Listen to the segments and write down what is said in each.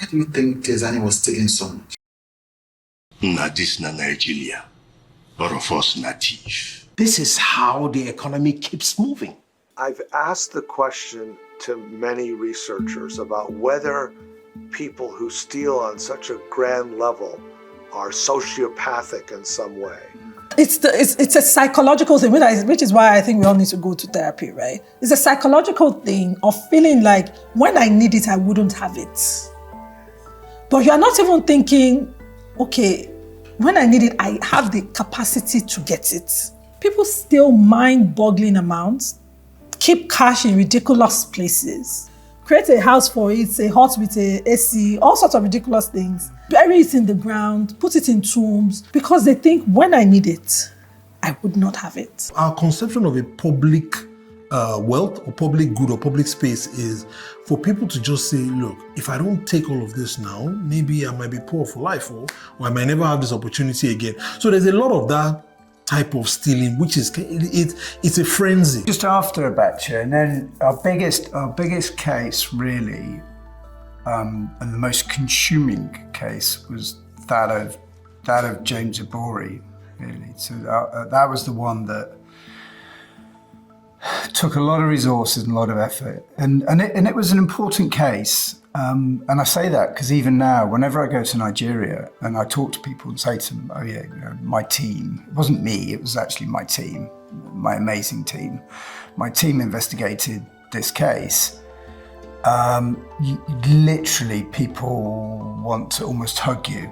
Why do you think Diezani was stealing so much? Na this na Nigeria. Lot of us native. This is how the economy keeps moving. I've asked the question to many researchers about whether people who steal on such a grand level are sociopathic in some way. It's a psychological thing, which is why I think we all need to go to therapy, right? It's a psychological thing of feeling like when I need it, I wouldn't have it. But you're not even thinking, okay, when I need it, I have the capacity to get it. People steal mind-boggling amounts, keep cash in ridiculous places, create a house for it, a hut with a AC, all sorts of ridiculous things, bury it in the ground, put it in tombs, because they think when I need it, I would not have it. Our conception of a public wealth or public good or public space is for people to just say, look, if I don't take all of this now, maybe I might be poor for life or I might never have this opportunity again. So there's a lot of that type of stealing, which is it's a frenzy. Just after Abacha, and then our biggest case really, and the most consuming case was that of James Abori, really. So that was the one that took a lot of resources and a lot of effort, and it was an important case. And I say that because even now, whenever I go to Nigeria and I talk to people and say to them, oh yeah, you know, my team, it wasn't me, it was actually my team, my amazing team. My team investigated this case. Literally, people want to almost hug you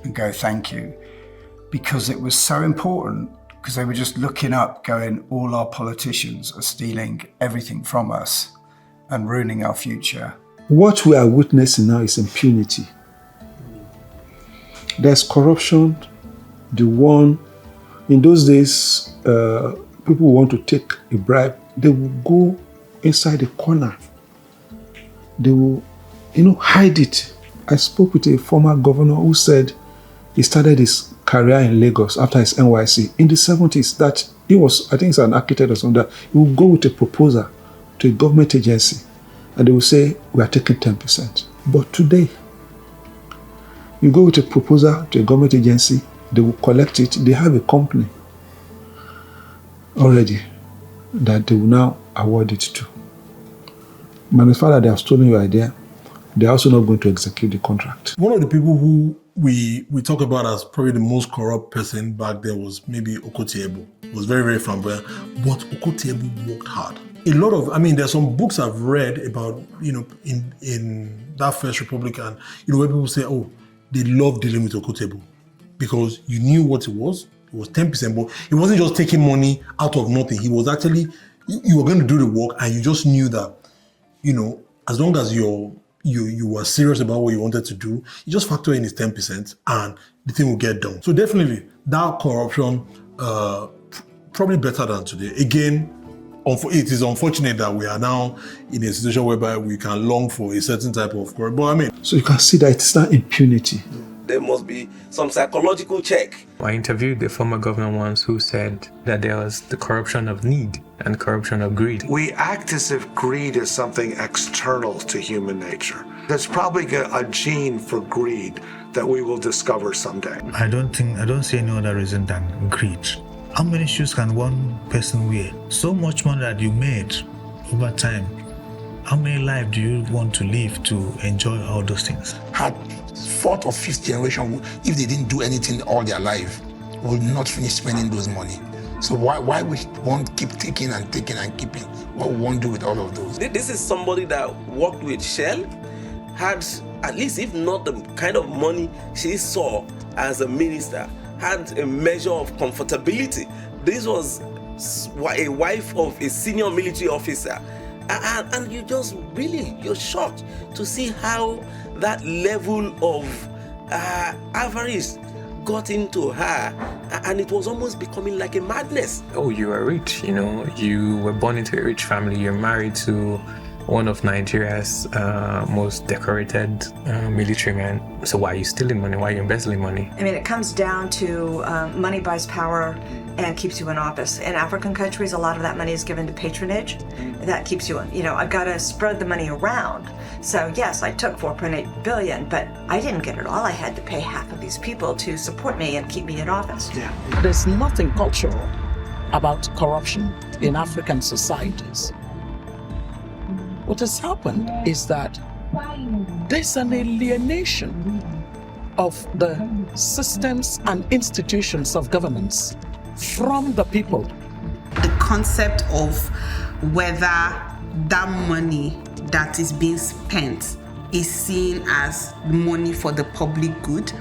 and go thank you, because it was so important, because they were just looking up going, all our politicians are stealing everything from us and ruining our future. What we are witnessing now is impunity. There's corruption. In those days, people want to take a bribe. They will go inside a corner. They will, hide it. I spoke with a former governor who said he started his career in Lagos after his NYC in the 70s. That he was, I think he's an architect or something. He will go with a proposal to a government agency, and they will say, we are taking 10%. But today, you go with a proposal to a government agency, they will collect it. They have a company already that they will now award it to. But the fact that they have stolen your idea, they're also not going to execute the contract. One of the people who we talk about as probably the most corrupt person back there was maybe Okotie-Eboh. He was very, very flamboyant, but Okotie-Eboh worked hard. There's some books I've read about, in that First Republic, and, where people say, oh, they love dealing with Okotie-Eboh because you knew what it was 10%, but he wasn't just taking money out of nothing. He was actually, you were going to do the work, and you just knew that, as long as you were serious about what you wanted to do, you just factor in his 10% and the thing will get done. So definitely that corruption, probably better than today. Again, it is unfortunate that we are now in a situation whereby we can long for a certain type of corruption. But so you can see that it's not impunity. There must be some psychological check. I interviewed the former governor once who said that there was the corruption of need and corruption of greed. We act as if greed is something external to human nature. There's probably a gene for greed that we will discover someday. I don't see any other reason than greed. How many shoes can one person wear? So much money that you made over time. How many lives do you want to live to enjoy all those things? Had fourth or fifth generation, if they didn't do anything all their life, will not finish spending those money. So why we won't keep taking and taking and keeping? What we won't do with all of those? This is somebody that worked with Shell, had at least, if not the kind of money she saw as a minister, had a measure of comfortability. This was a wife of a senior military officer. And you're shocked to see how that level of avarice got into her, and it was almost becoming like a madness. Oh, you are rich, you were born into a rich family, you're married to one of Nigeria's most decorated military men. So why are you stealing money? Why are you embezzling money? I mean, it comes down to money buys power and keeps you in office. In African countries, a lot of that money is given to patronage. That keeps you, I've got to spread the money around. So yes, I took 4.8 billion, but I didn't get it all. I had to pay half of these people to support me and keep me in office. Yeah. There's nothing cultural about corruption in African societies. What has happened is that there's an alienation of the systems and institutions of governance from the people. The concept of whether that money that is being spent is seen as money for the public good,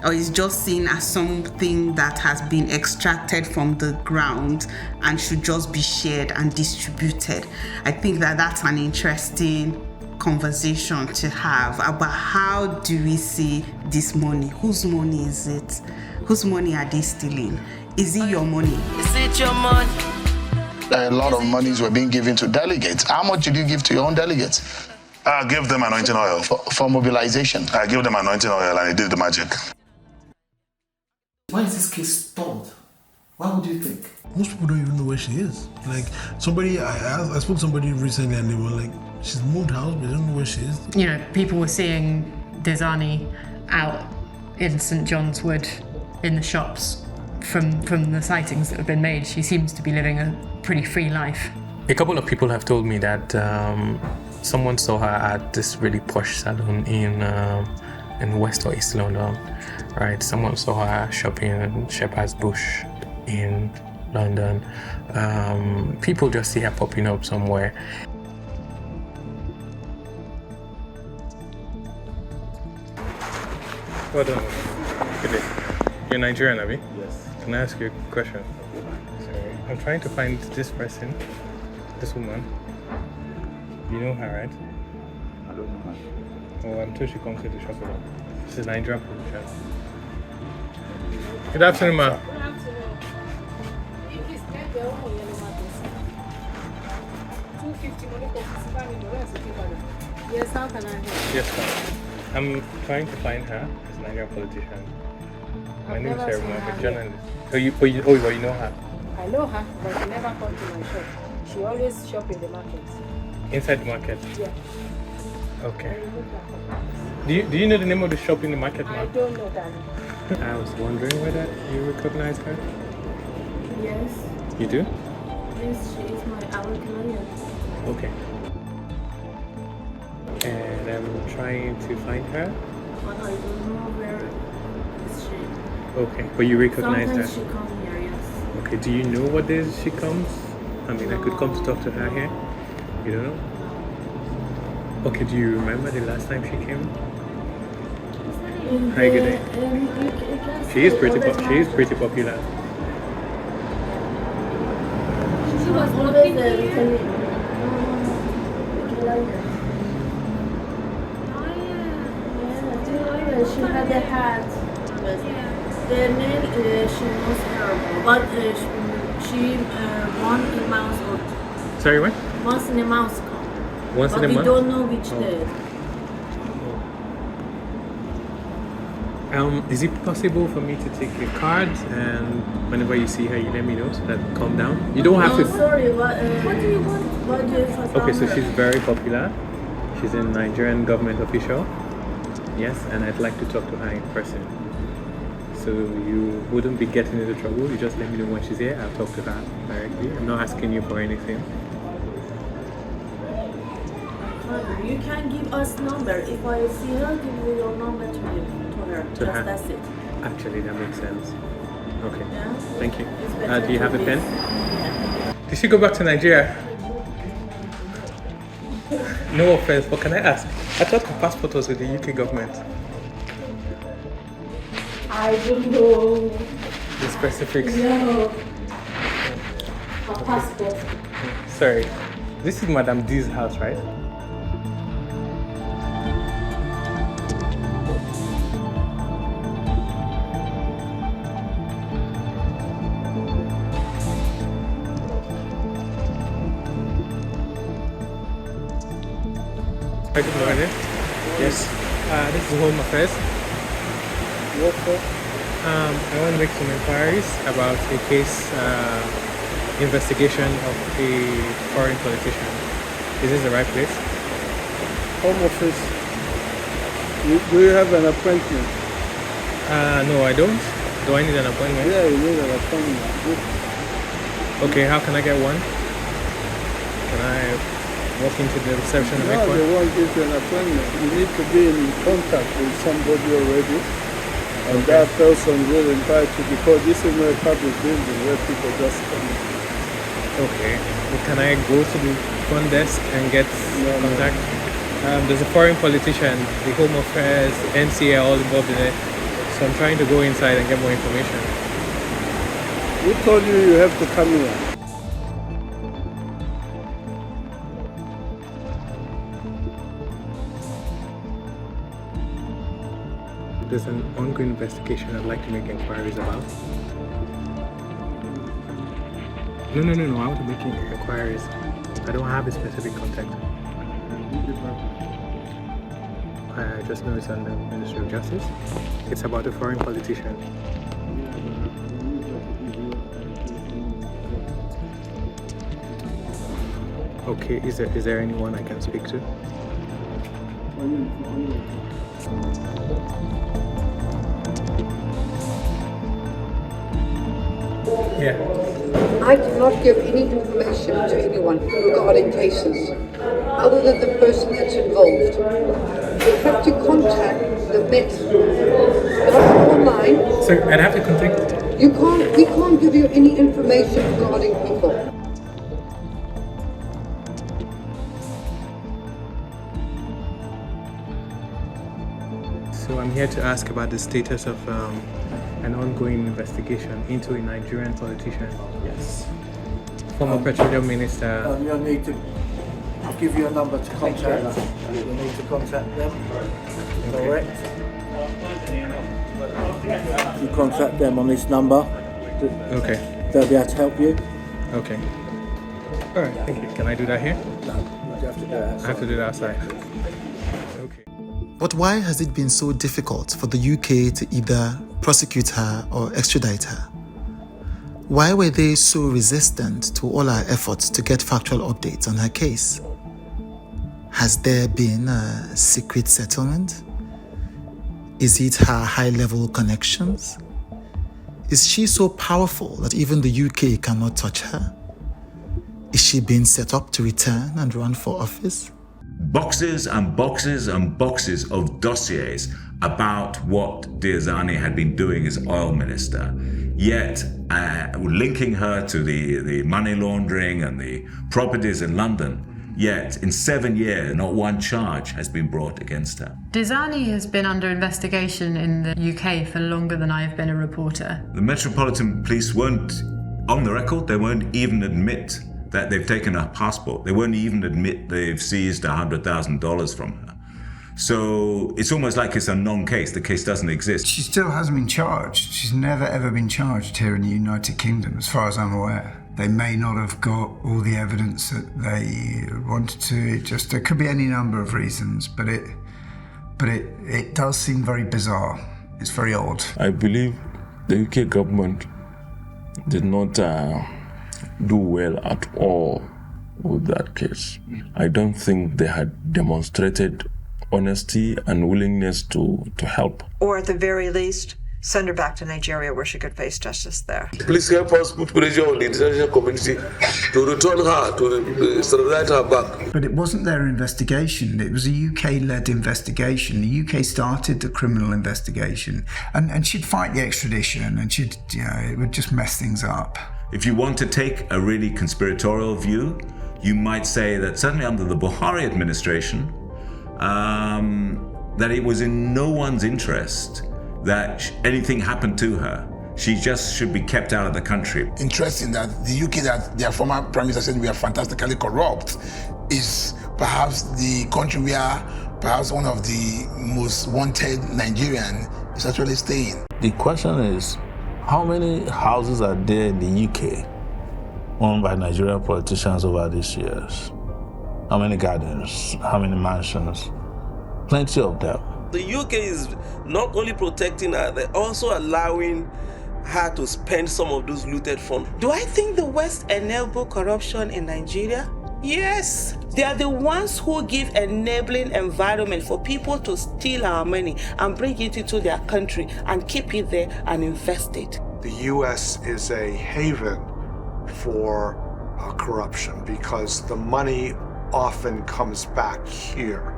or is just seen as something that has been extracted from the ground and should just be shared and distributed. I think that that's an interesting conversation to have about how do we see this money? Whose money is it? Whose money are they stealing? Is it your money? Is it your money? A lot of monies were being given to delegates. How much did you give to your own delegates? I gave them anointing oil. For mobilization? I gave them anointing oil and it did the magic. Why is this case stalled? Why would you think? Most people don't even know where she is. Like somebody, I spoke to somebody recently and they were like, she's moved house, but they don't know where she is. People were seeing Diezani out in St. John's Wood in the shops. From the sightings that have been made, she seems to be living a pretty free life. A couple of people have told me that someone saw her at this really posh salon in West or East London, right? Someone saw her shopping in Shepherd's Bush in London. People just see her popping up somewhere. Well done. Good day. You're Nigerian, Abi? Yes. Can I ask you a question? Sorry. I'm trying to find this person, this woman. You know her, right? I don't know her. Oh, I'm told she comes to the shop a lot. She's a Nigerian politician. Good afternoon, ma. Good afternoon. If it's not the only yellow markets, 250 money for Spanish, the rest of Yes, how can I help? Yes, ma'am. I'm trying to find her. She's a Nigerian politician. My name is Sarah, I'm a journalist. You know her? I know her, but she never comes to my shop. She always shop in the market. Inside the market? Yeah. Okay. Do you know the name of the shop in the market, ma'am? I don't know, darling. I was wondering whether you recognize her. Yes. You do? Yes, she is our client. Okay. And I'm trying to find her. But I don't know where is she. Okay, but you recognize Sometimes her? she comes here, yes. Okay, do you know what days she comes? I mean, I could come to talk to her here. You don't know? Okay, do you remember the last time she came? Hi, good day. She is pretty popular. She was always there. She had a hat. The nail, she was terrible, but she won a mouse or Sorry, what? once in a mouse come. Once but in a month? we don't know which day. Is it possible for me to take your card and whenever you see her, you let me know so that calm down? You don't have No, to. sorry. What do you want? What do you want? Okay, so she's very popular. She's a Nigerian government official. Yes, and I'd like to talk to her in person. So you wouldn't be getting into trouble. You just let me know when she's here. I'll talk to her directly. I'm not asking you for anything. You can give us number. If I see her, give me your number to her. To Just her? that's it. Actually, that makes sense. Okay. Yeah? Thank you. It's better Do you have a to pen? Yeah. Did she go back to Nigeria? No offense, but can I ask? I thought her passport was with the UK government. I don't know. The specifics. No. Her passport. Sorry. This is Madame D's house, right? Good morning. Yes. This is Home Affairs. What for? I want to make some inquiries about a case investigation of a foreign politician. Is this the right place? Home office. Do you have an appointment? No, I don't. Do I need an appointment? Yeah, you need an appointment. Good. Okay, how can I get one? Can I walk into the reception and make No, one? they won't give you an appointment. You need to be in contact with somebody already. And that person will invite you because this is not a public building where people just come in. Okay. Well, can I go to the front desk and get contact? There's a foreign politician, the Home Affairs, NCA, all involved in it. So I'm trying to go inside and get more information. Who told you you have to come here? There's an ongoing investigation I'd like to make inquiries about. No. I want to make inquiries. I don't have a specific contact. I just know it's under the Ministry of Justice. It's about a foreign politician. Okay, is there anyone I can speak to? Yeah. I do not give any information to anyone regarding cases, other than the person that's involved. You have to contact the Met. Not online. So I'd have to contact. We can't give you any information regarding people. So I'm here to ask about the status of an ongoing investigation into a Nigerian politician. Yes. Former Petroleum Minister. You'll need to give you a number to contact. You'll need to contact them. Correct. You contact them on this number. Okay. They'll be able to help you. Okay. All right. Thank you. Can I do that here? No, you have to do it outside. I have to do it outside. Okay. But why has it been so difficult for the UK to either prosecute her or extradite her? Why were they so resistant to all our efforts to get factual updates on her case? Has there been a secret settlement? Is it her high-level connections? Is she so powerful that even the UK cannot touch her? Is she being set up to return and run for office? Boxes and boxes and boxes of dossiers about what Diezani had been doing as oil minister, yet linking her to the money laundering and the properties in London. Yet, in 7 years, not one charge has been brought against her. Diezani has been under investigation in the UK for longer than I have been a reporter. The Metropolitan Police weren't on the record. They won't even admit that they've taken her passport. They won't even admit they've seized $100,000 from her. So it's almost like it's a non-case. The case doesn't exist. She still hasn't been charged. She's never ever been charged here in the United Kingdom, as far as I'm aware. They may not have got all the evidence that they wanted to. There could be any number of reasons, but it does seem very bizarre. It's very odd. I believe the UK government did not do well at all with that case. I don't think they had demonstrated honesty and willingness to help. Or at the very least, send her back to Nigeria where she could face justice there. Please help us put pressure on the international community to return her, to extradite her back. But it wasn't their investigation. It was a UK-led investigation. The UK started the criminal investigation, and she'd fight the extradition, and it would just mess things up. If you want to take a really conspiratorial view, you might say that certainly under the Buhari administration, that it was in no one's interest that anything happened to her. She just should be kept out of the country. Interesting that the UK, that their former Prime Minister said we are fantastically corrupt, is perhaps the country where perhaps one of the most wanted Nigerian is actually staying. The question is, how many houses are there in the UK owned by Nigerian politicians over these years? How many gardens? How many mansions? Plenty of them. The UK is not only protecting her, they're also allowing her to spend some of those looted funds. Do I think the West enable corruption in Nigeria? Yes. They are the ones who give enabling environment for people to steal our money and bring it into their country and keep it there and invest it. The US is a haven for corruption because the money often comes back here.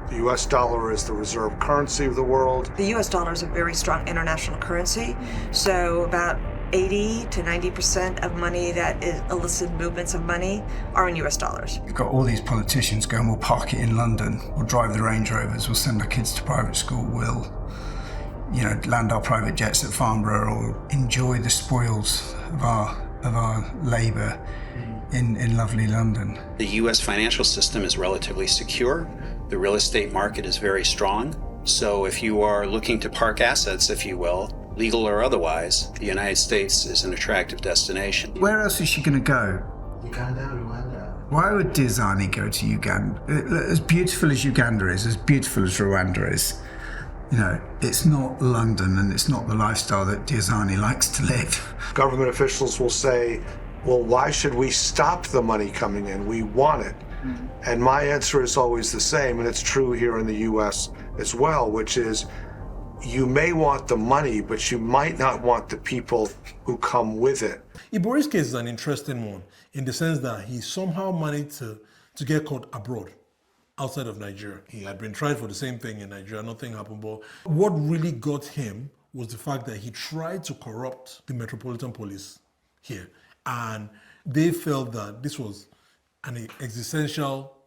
The US dollar is the reserve currency of the world. The US dollar is a very strong international currency, so about 80 to 90% of money that is illicit movements of money are in US dollars. You've got all these politicians going, we'll park it in London, we'll drive the Range Rovers, we'll send our kids to private school, we'll land our private jets at Farnborough, or enjoy the spoils of our labour in lovely London. The US financial system is relatively secure. The real estate market is very strong. So if you are looking to park assets, if you will, legal or otherwise, the United States is an attractive destination. Where else is she going to go? Uganda, Rwanda. Why would Diezani go to Uganda? As beautiful as Uganda is, as beautiful as Rwanda is, it's not London and it's not the lifestyle that Diezani likes to live. Government officials will say, well, why should we stop the money coming in? We want it. And my answer is always the same, and it's true here in the US as well, which is you may want the money, but you might not want the people who come with it. Ibori's case is an interesting one in the sense that he somehow managed to get caught abroad, outside of Nigeria. He had been tried for the same thing in Nigeria, nothing happened. But what really got him was the fact that he tried to corrupt the Metropolitan Police here. And they felt that this was an existential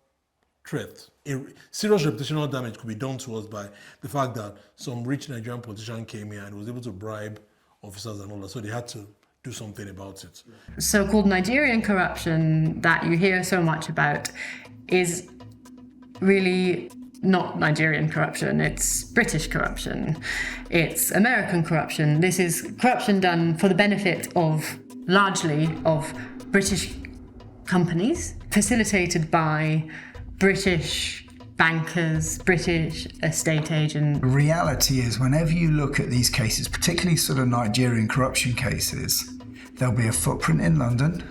threat. A serious reputational damage could be done to us by the fact that some rich Nigerian politician came here and was able to bribe officers and all that. So they had to do something about it. So-called Nigerian corruption that you hear so much about is really not Nigerian corruption. It's British corruption. It's American corruption. This is corruption done for the benefit largely of British companies, facilitated by British bankers, British estate agents. The reality is, whenever you look at these cases, particularly sort of Nigerian corruption cases, there'll be a footprint in London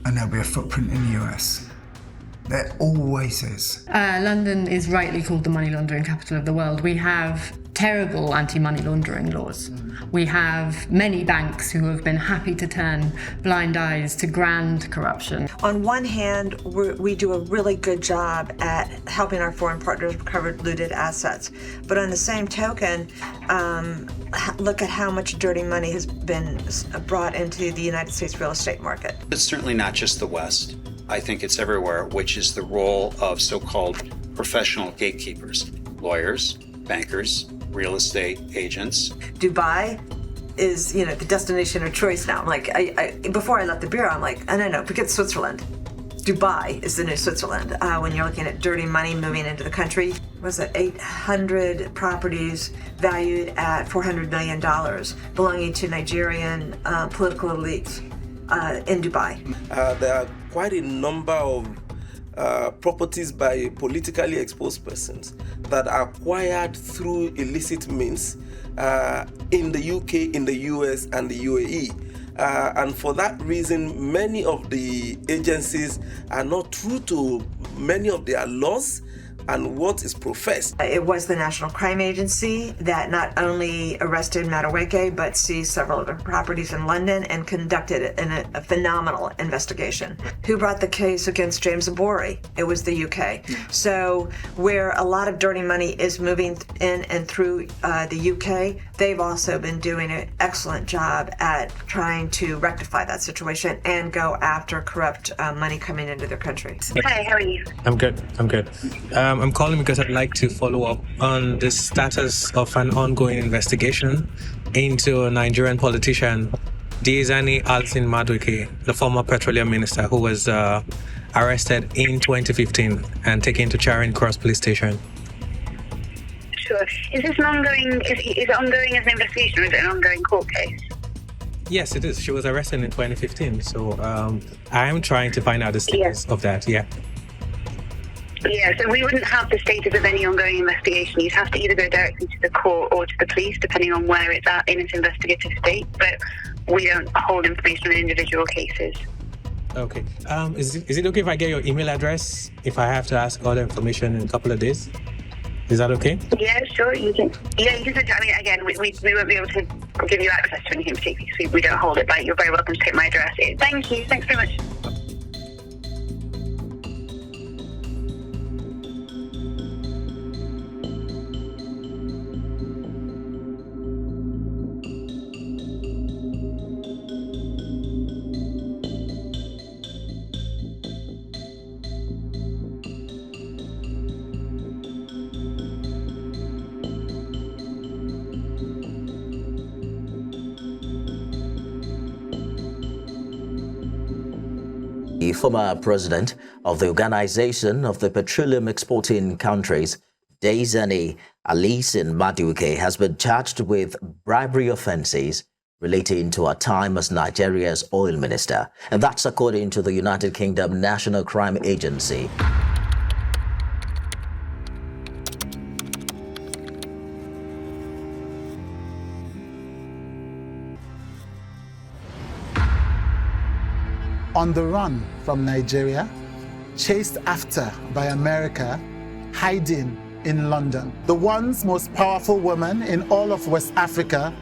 and there'll be a footprint in the US. There always is. London is rightly called the money laundering capital of the world. We have terrible anti-money laundering laws. We have many banks who have been happy to turn blind eyes to grand corruption. On one hand, we do a really good job at helping our foreign partners recover looted assets. But on the same token, look at how much dirty money has been brought into the United States real estate market. It's certainly not just the West. I think it's everywhere, which is the role of so-called professional gatekeepers, lawyers, bankers, real estate agents. Dubai is, the destination of choice now. I'm like, before I left the bureau, I'm like, no, forget Switzerland. Dubai is the new Switzerland. When you're looking at dirty money moving into the country, was it 800 properties valued at $400 million belonging to Nigerian political elites in Dubai. There are quite a number of properties by politically exposed persons that are acquired through illicit means in the UK, in the US, and the UAE. And for that reason, many of the agencies are not true to many of their laws and what is professed. It was the National Crime Agency that not only arrested Madueke, but seized several of her properties in London and conducted a phenomenal investigation. Who brought the case against James Abori? It was the UK. So where a lot of dirty money is moving in and through the UK, they've also been doing an excellent job at trying to rectify that situation and go after corrupt money coming into their country. Hi, how are you? I'm good. I'm calling because I'd like to follow up on the status of an ongoing investigation into a Nigerian politician, Diezani Alison-Madueke, the former petroleum minister who was arrested in 2015 and taken to Charing Cross Police Station. Sure. Is this an ongoing, is it ongoing as an investigation or is it an ongoing court case? Yes, it is. She was arrested in 2015. So I am trying to find out the status of that, yeah. Yeah, so we wouldn't have the status of any ongoing investigation. You'd have to either go directly to the court or to the police, depending on where it's at in its investigative state. But we don't hold information on individual cases. Okay. Is it okay if I get your email address if I have to ask all the information in a couple of days? Is that okay? Yeah, sure. You can. Yeah, you can send. I mean, again, we won't be able to give you access to anything particularly because we don't hold it. But you're very welcome to take my address. Thank you. Thanks very much. The former president of the Organization of the Petroleum Exporting Countries, Diezani Alison-Madueke, has been charged with bribery offences relating to her time as Nigeria's oil minister. And that's according to the United Kingdom National Crime Agency. On the run from Nigeria, chased after by America, hiding in London. The once most powerful woman in all of West Africa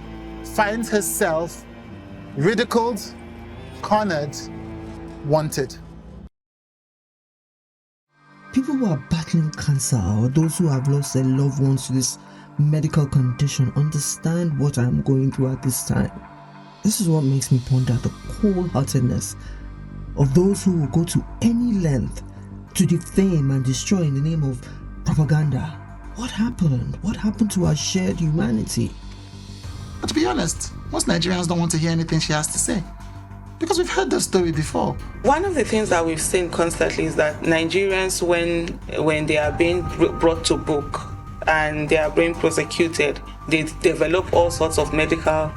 finds herself ridiculed, cornered, wanted. People who are battling cancer or those who have lost their loved ones to this medical condition understand what I'm going through at this time. This is what makes me ponder the cold-heartedness of those who will go to any length to defame and destroy in the name of propaganda. What happened? What happened to our shared humanity? But to be honest, most Nigerians don't want to hear anything she has to say, because we've heard the story before. One of the things that we've seen constantly is that Nigerians, when they are being brought to book and they are being prosecuted, they develop all sorts of medical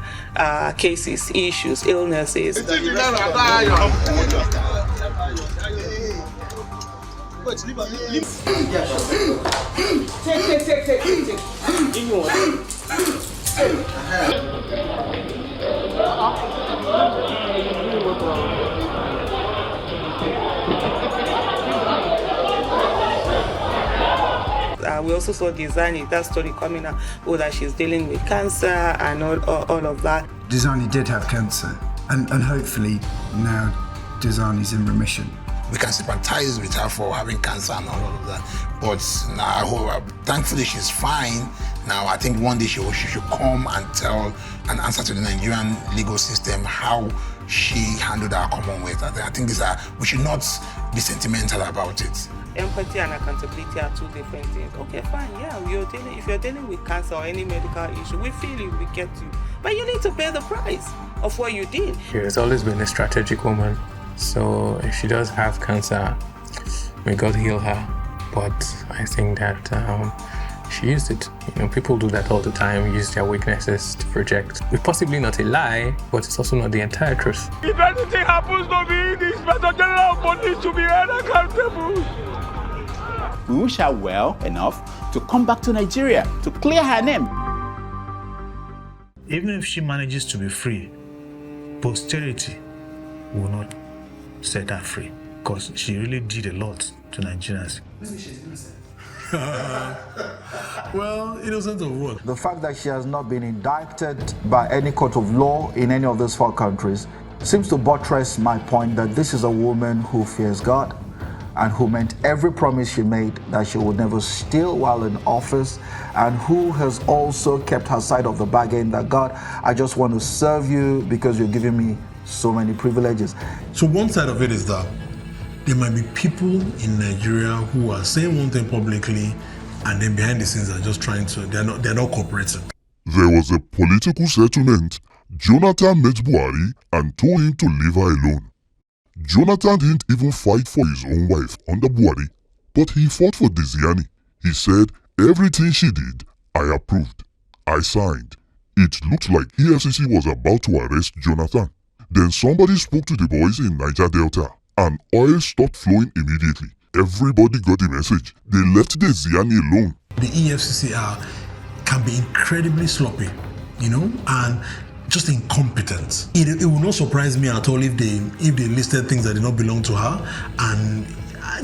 cases, issues, illnesses. We also saw Diezani, that story coming out, that she's dealing with cancer and all of that. Diezani did have cancer, and hopefully now Diezani's in remission. We can sympathize with her for having cancer and all of that, but now, thankfully she's fine. Now I think one day she should come and tell and answer to the Nigerian legal system how she handled our Commonwealth. I think we should not be sentimental about it. Empathy and accountability are two different things. Okay, fine, yeah, if you're dealing with cancer or any medical issue, we feel it, we get you. But you need to pay the price of what you did. She has always been a strategic woman. So if she does have cancer, may God heal her. But I think that she used it. People do that all the time, use their weaknesses to project. It's possibly not a lie, but it's also not the entire truth. If anything happens to me, the Inspector General of Police should be held accountable. We wish her well enough to come back to Nigeria to clear her name. Even if she manages to be free, posterity will not set her free, because she really did a lot to Nigerians. Well, innocent of what? The fact that she has not been indicted by any court of law in any of those 4 countries seems to buttress my point that this is a woman who fears God and who meant every promise she made that she would never steal while in office, and who has also kept her side of the bargain that, God, I just want to serve you because you're giving me so many privileges. So one side of it is that there might be people in Nigeria who are saying one thing publicly and then behind the scenes are just trying to, they're not cooperating. There was a political settlement. Jonathan met Buhari and told him to leave her alone. Jonathan didn't even fight for his own wife under Buhari, but he fought for Diezani. He said, everything she did, I approved. I signed. It looked like EFCC was about to arrest Jonathan. Then somebody spoke to the boys in Niger Delta, and oil stopped flowing immediately. everybody got the message. They left Diezani alone. The EFCC can be incredibly sloppy, and just incompetent. It would not surprise me at all if they listed things that did not belong to her, and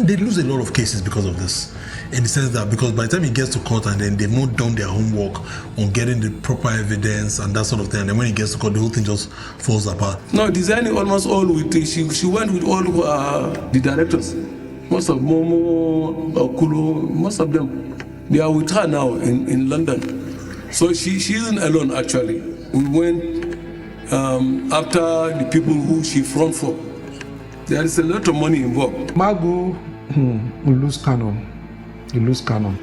they lose a lot of cases because of this. In the sense that because by the time it gets to court and then they've not done their homework on getting the proper evidence and that sort of thing, and then when it gets to court, the whole thing just falls apart. No, Diezani almost all with she went with all the directors. Most of Momo, Okulo, most of them, they are with her now in London. So she isn't alone actually. We went after the people who she front for. There is a lot of money involved. Magu will lose canon. He lose canon.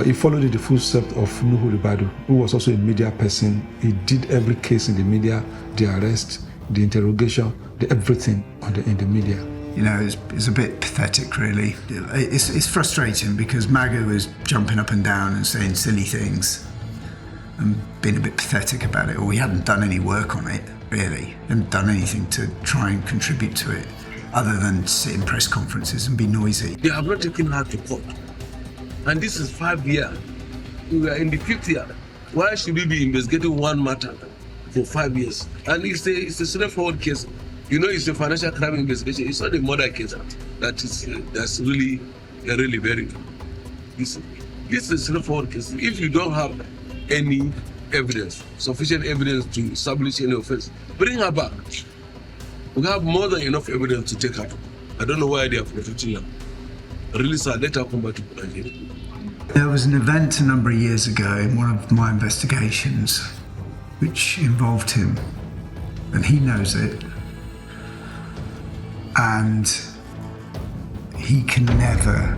He followed in the footsteps of Nuhu Ribadu, who was also a media person. He did every case in the media, the arrest, the interrogation, everything in the media. It's a bit pathetic, really. It's frustrating because Magu was jumping up and down and saying silly things and being a bit pathetic about it, or he hadn't done any work on it, really. He hadn't done anything to try and contribute to it other than sit in press conferences and be noisy. They have not taken her to court. And this is 5 years. We are in the 5th year. Why should we be investigating one matter for 5 years? And it's a straightforward case. It's a financial crime investigation. It's not a murder case that's really very. This is a straightforward case. If you don't have any evidence, sufficient evidence to establish any offense, bring her back. We have more than enough evidence to take her. I don't know why they are protecting her. Release her, let her come back to Nigeria. There was an event a number of years ago in one of my investigations which involved him, and he knows it, and he can never,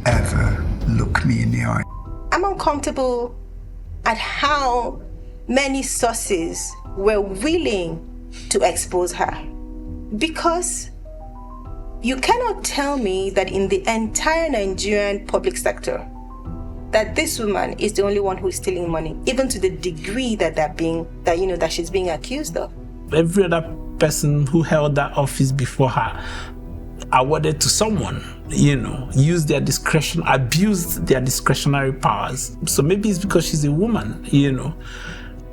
ever look me in the eye. I'm uncomfortable at how many sources were willing to expose her, because you cannot tell me that in the entire Nigerian public sector that this woman is the only one who is stealing money, even to the degree that she's being accused of. Every other person who held that office before her awarded to someone, used their discretion, abused their discretionary powers. So maybe it's because she's a woman,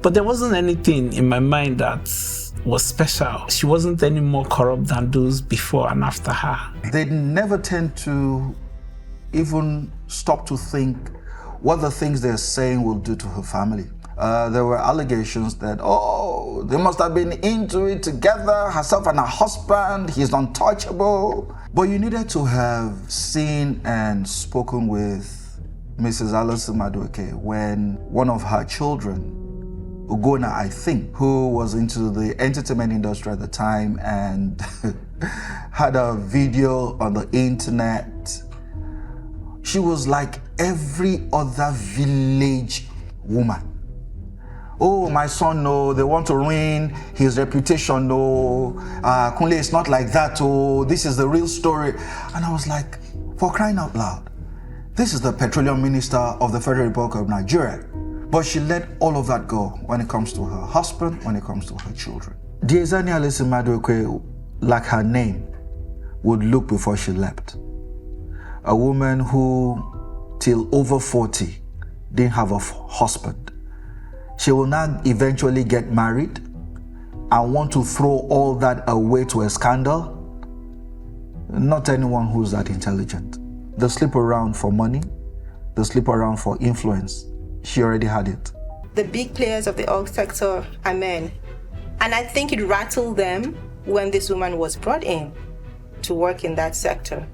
But there wasn't anything in my mind that was special. She wasn't any more corrupt than those before and after her. They never tend to even stop to think what the things they're saying will do to her family. There were allegations that, they must have been into it together, herself and her husband, he's untouchable. But you needed to have seen and spoken with Mrs. Alison-Madueke when one of her children, Ugona, I think, who was into the entertainment industry at the time and had a video on the internet. She was like every other village woman. Oh, my son, no, they want to ruin his reputation, no. Kunle, it's not like that, oh, this is the real story. And I was like, for crying out loud, this is the petroleum minister of the Federal Republic of Nigeria. But she let all of that go when it comes to her husband, when it comes to her children. Diezani Alison-Madueke, like her name, would look before she leapt. A woman who, till over 40, didn't have a husband. She will now eventually get married and want to throw all that away to a scandal. Not anyone who's that intelligent. They sleep around for money. They sleep around for influence. She already had it. The big players of the oil sector are men. And I think it rattled them when this woman was brought in to work in that sector.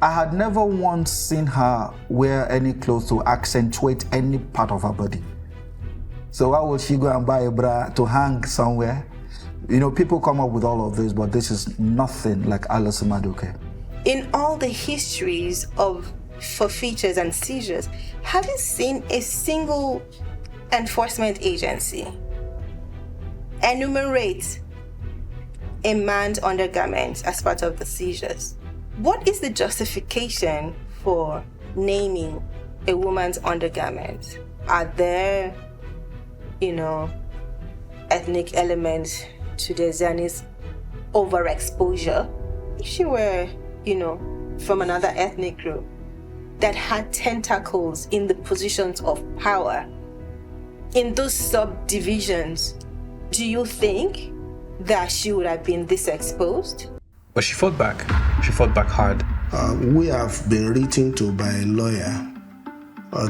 I had never once seen her wear any clothes to accentuate any part of her body. So why would she go and buy a bra to hang somewhere? People come up with all of this, but this is nothing like Alison-Madueke. In all the histories of forfeitures and seizures, have you seen a single enforcement agency enumerate a man's undergarments as part of the seizures? What is the justification for naming a woman's undergarments? Are there, ethnic elements to Diezani's overexposure? If she were, from another ethnic group that had tentacles in the positions of power, in those subdivisions, do you think that she would have been this exposed? But she fought back. She fought back hard. We have been written to by a lawyer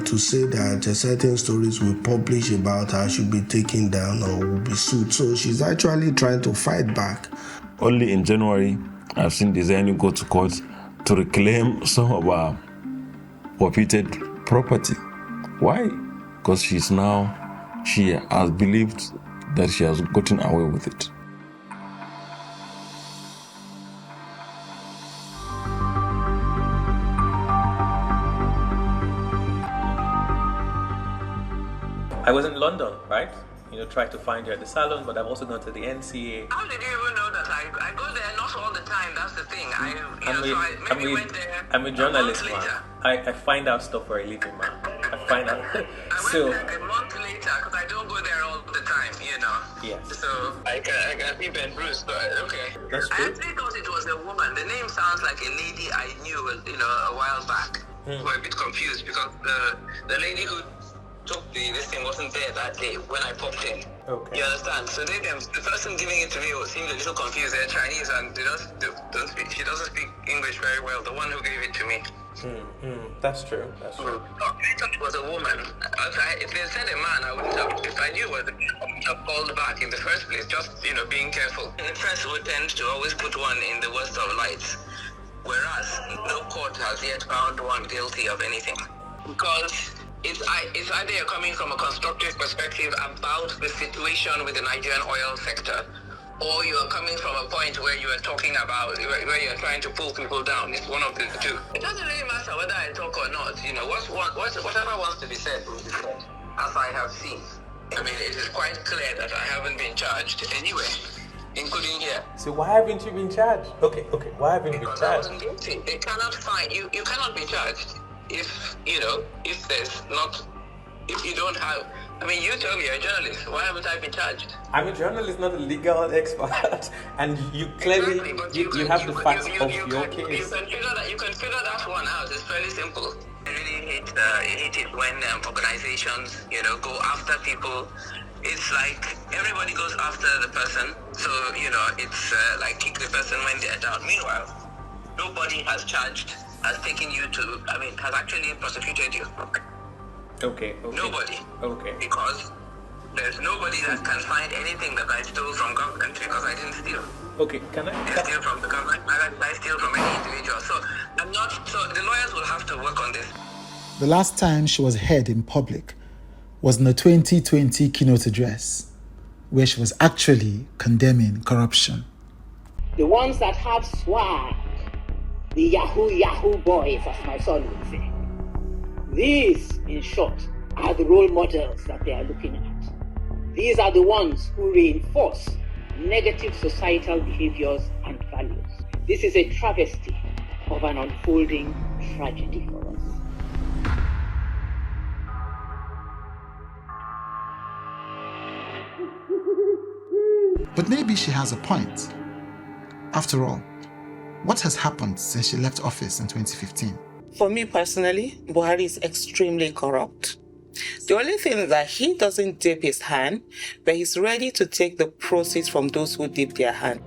to say that certain stories we publish about her should be taken down or will be sued. So she's actually trying to fight back. Only in January, I've seen Diezani go to court to reclaim some of our forfeited property. Why? Because she has believed that she has gotten away with it. I was in London, right? Tried to find her at the salon, but I've also gone to the NCA. How did you even know that? I go there not all the time, that's the thing. I'm a journalist, man. I find out stuff for a living, man. I find out. I went like a month later, because I don't go there all the time, Yeah. So I can be Ben Bruce, but okay. That's true. I actually thought it was a woman. The name sounds like a lady I knew, a while back. We're a bit confused because the lady who took this thing wasn't there that day when I popped in. Okay. You understand? So the person giving it to me seemed a little confused. They're Chinese and don't speak. She doesn't speak English very well. The one who gave it to me. That's true. That's true. I thought it was a woman. If they said a man, I wouldn't have. If I knew it was a man, I wouldn't have called back in the first place. Just being careful. The press would tend to always put one in the worst of lights, whereas no court has yet found one guilty of anything because. It's either you're coming from a constructive perspective about the situation with the Nigerian oil sector, or you are coming from a point where you are talking about, where you're trying to pull people down. It's one of the two. It doesn't really matter whether I talk or not. Whatever wants to be said will be said, as I have seen. I mean, it is quite clear that I haven't been charged anyway, including here. So why haven't you been charged? Okay. Why haven't you been charged? I wasn't guilty. They cannot find you. You cannot be charged. If you don't have, you tell me you're a journalist, why haven't I been charged? I'm a journalist, not a legal expert, and you clearly, you have the facts of your case. You can figure that one out, it's fairly simple. I really hate it when organizations, go after people. It's like everybody goes after the person, so, it's like kick the person when they're down. Meanwhile, nobody has charged, has taken you to, has actually prosecuted you. Okay. Nobody. Okay. Because there's nobody that can find anything that I stole from government because I didn't steal. Okay, can I steal from the government? I steal from any individual. So the lawyers will have to work on this. The last time she was heard in public was in the 2020 keynote address, where she was actually condemning corruption. The ones that have swag, the Yahoo boys, as my son would say. These, in short, are the role models that they are looking at. These are the ones who reinforce negative societal behaviors and values. This is a travesty of an unfolding tragedy for us. But maybe she has a point. After all, what has happened since she left office in 2015? For me personally, Buhari is extremely corrupt. The only thing is that he doesn't dip his hand, but he's ready to take the proceeds from those who dip their hand.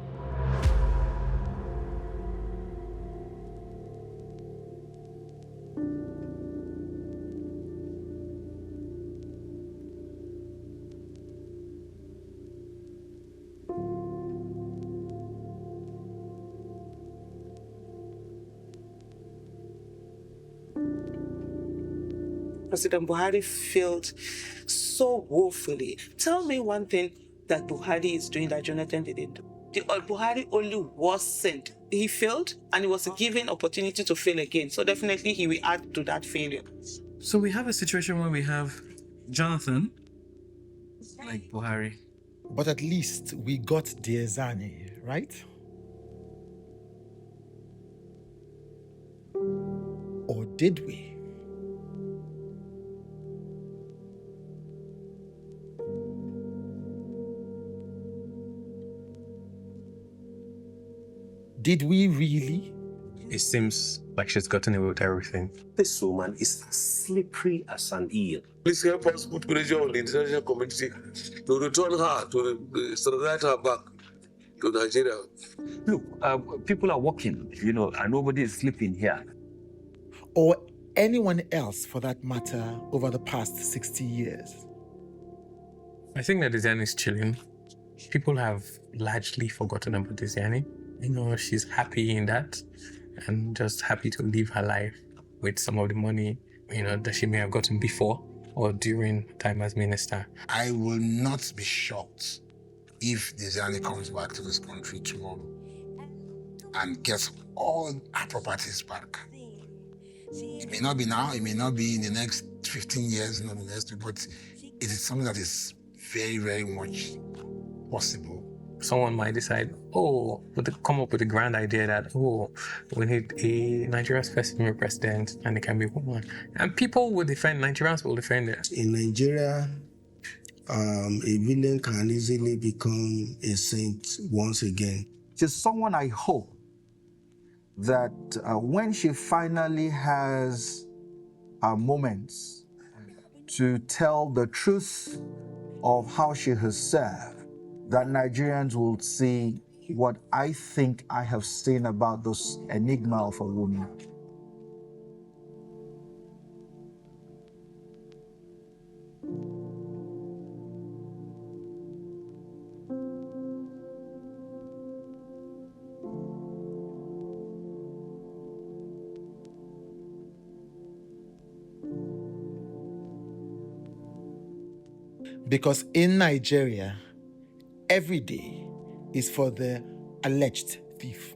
President Buhari failed so woefully. Tell me one thing that Buhari is doing that Jonathan didn't do. Buhari only worsened. He failed and he was given opportunity to fail again. So definitely he will add to that failure. So we have a situation where we have Jonathan, like Buhari. But at least we got Diezani, right? Or did we? Did we really? It seems like she's gotten away with everything. This woman is as slippery as an eel. Please help us put pressure on the international community to return her, to extradite her back to Nigeria. Look, people are working, and nobody is sleeping here. Or anyone else for that matter over the past 60 years. I think that Diezani is chilling. People have largely forgotten about Diezani. She's happy in that and just happy to live her life with some of the money, that she may have gotten before or during time as minister. I will not be shocked if Diezani comes back to this country tomorrow and gets all her properties back. It may not be now, it may not be in the next 15 years, not the next, but it is something that is very, very much possible. Someone might decide, come up with a grand idea that, we need a Nigeria's first female president and it can be a woman. And people will defend, Nigerians will defend it. In Nigeria, a villain can easily become a saint once again. She's someone I hope that when she finally has her moments to tell the truth of how she has served, that Nigerians will see what I think I have seen about this enigma of a woman. Because in Nigeria, every day is for the alleged thief.